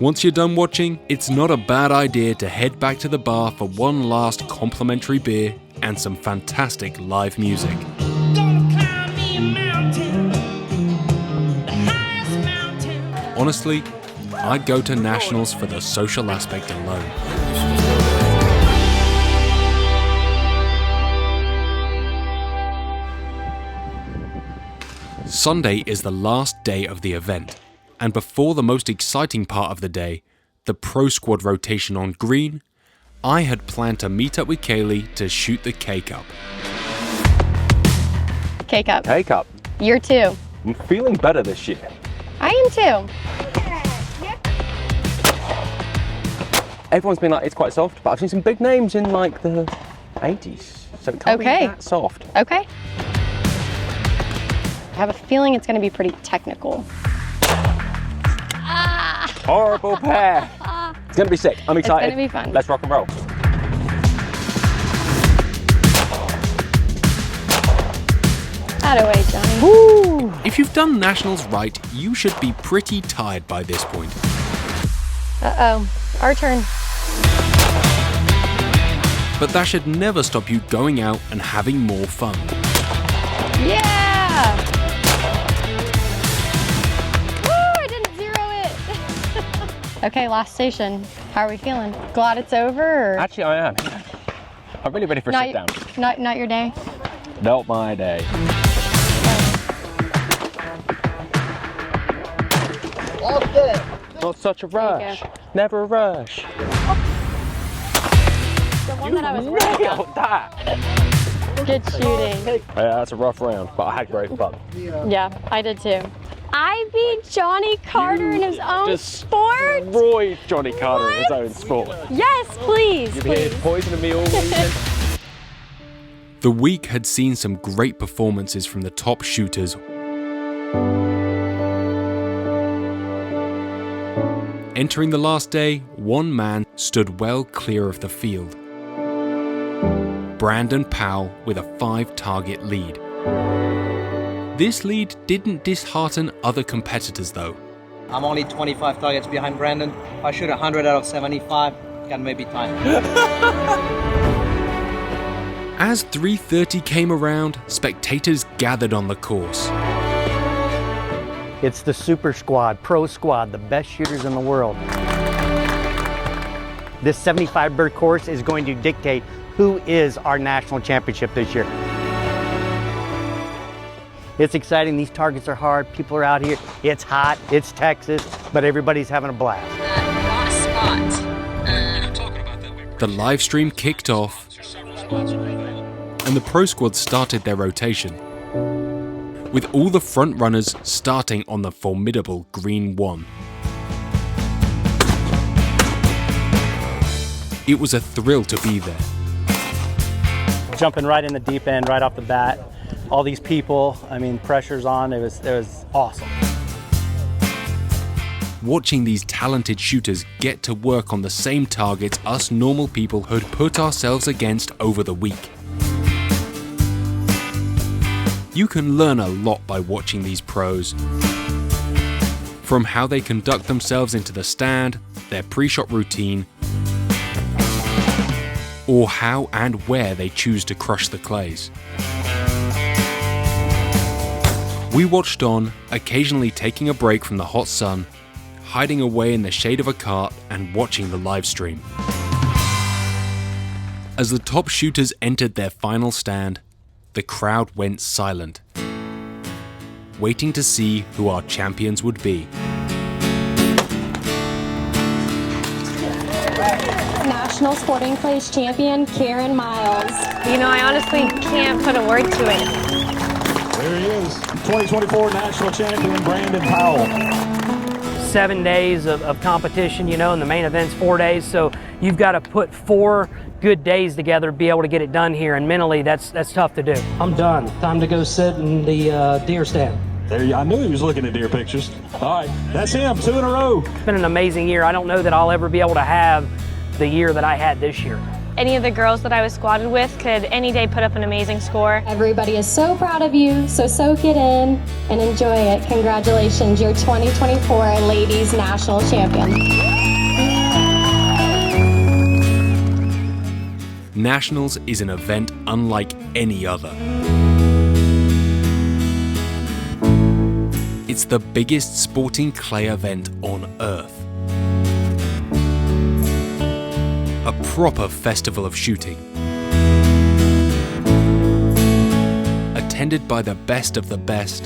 Once you're done watching, it's not a bad idea to head back to the bar for one last complimentary beer and some fantastic live music. Honestly, I'd go to Nationals for the social aspect alone. Sunday is the last day of the event. And before the most exciting part of the day, the Pro Squad rotation on green, I had planned to meet up with Kaylee to shoot the K-Cup. K-Cup. K-Cup. Year 2. I'm feeling better this year. I am too. Everyone's been like, it's quite soft, but I've seen some big names in like the 80s, so it can't be that soft. Okay. I have a feeling it's going to be pretty technical. Horrible pair. It's going to be sick. I'm excited. It's going to be fun. Let's rock and roll. Atta-way, Johnny. Woo! If you've done Nationals right, you should be pretty tired by this point. Uh-oh. Our turn. But that should never stop you going out and having more fun. Yeah! Woo! I didn't zero it. Okay, last station. How are we feeling? Glad it's over? Or? Actually, I am. I'm really ready for a sit down. Not your day? Not my day. Not such a rush. Never a rush. The one that I was running nailed that. Good shooting. Yeah, that's a rough round, but I had great fun. Yeah, I did too. I beat Jonny Carter in his own sport? Destroyed Jonny Carter in his own sport. Yes, please. You've been poisoning me all weekend. The week had seen some great performances from the top shooters. Entering the last day, one man stood well clear of the field. Brandon Powell with a 5-target lead. This lead didn't dishearten other competitors though. I'm only 25 targets behind Brandon. If I shoot 100 out of 75, can maybe time. As 3:30 came around, spectators gathered on the course. It's the Super Squad, Pro Squad, the best shooters in the world. This 75 bird course is going to dictate who is our national championship this year. It's exciting, these targets are hard, people are out here, it's hot, it's Texas, but everybody's having a blast. The live stream kicked off, and the Pro Squad started their rotation, with all the front runners starting on the formidable green 1. It was a thrill to be there. Jumping right in the deep end, right off the bat. All these people, I mean, pressure's on. It was awesome. Watching these talented shooters get to work on the same targets us normal people had put ourselves against over the week. You can learn a lot by watching these pros. From how they conduct themselves into the stand, their pre-shot routine, or how and where they choose to crush the clays. We watched on, occasionally taking a break from the hot sun, hiding away in the shade of a cart and watching the live stream. As the top shooters entered their final stand, the crowd went silent, waiting to see who our champions would be. National Sporting Clays champion, Karen Miles. You know, I honestly can't put a word to it. There he is, 2024 national champion, Brandon Powell. 7 days of competition, you know, and the main event's 4 days, so you've got to put 4 good days together to be able to get it done here, and mentally that's tough to do. I'm done. Time to go sit in the deer stand. There you, I knew he was looking at deer pictures. All right, that's him, 2 in a row. It's been an amazing year. I don't know that I'll ever be able to have the year that I had this year. Any of the girls that I was squatted with could any day put up an amazing score. Everybody is so proud of you, so soak it in and enjoy it. Congratulations, you're 2024 Ladies National Champion. Nationals is an event unlike any other. It's the biggest sporting clay event on Earth. A proper festival of shooting. Attended by the best of the best.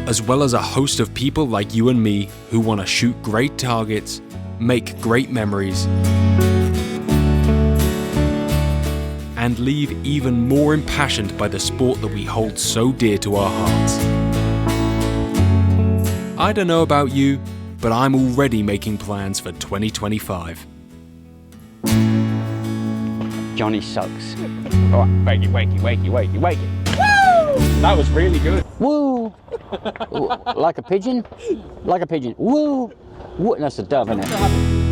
As well as a host of people like you and me who want to shoot great targets, make great memories, and leave even more impassioned by the sport that we hold so dear to our hearts. I don't know about you, but I'm already making plans for 2025. Jonny sucks. All right, wakey. Woo! That was really good. Woo! Like a pigeon? Like a pigeon. Woo! Woo! That's a dove, isn't it?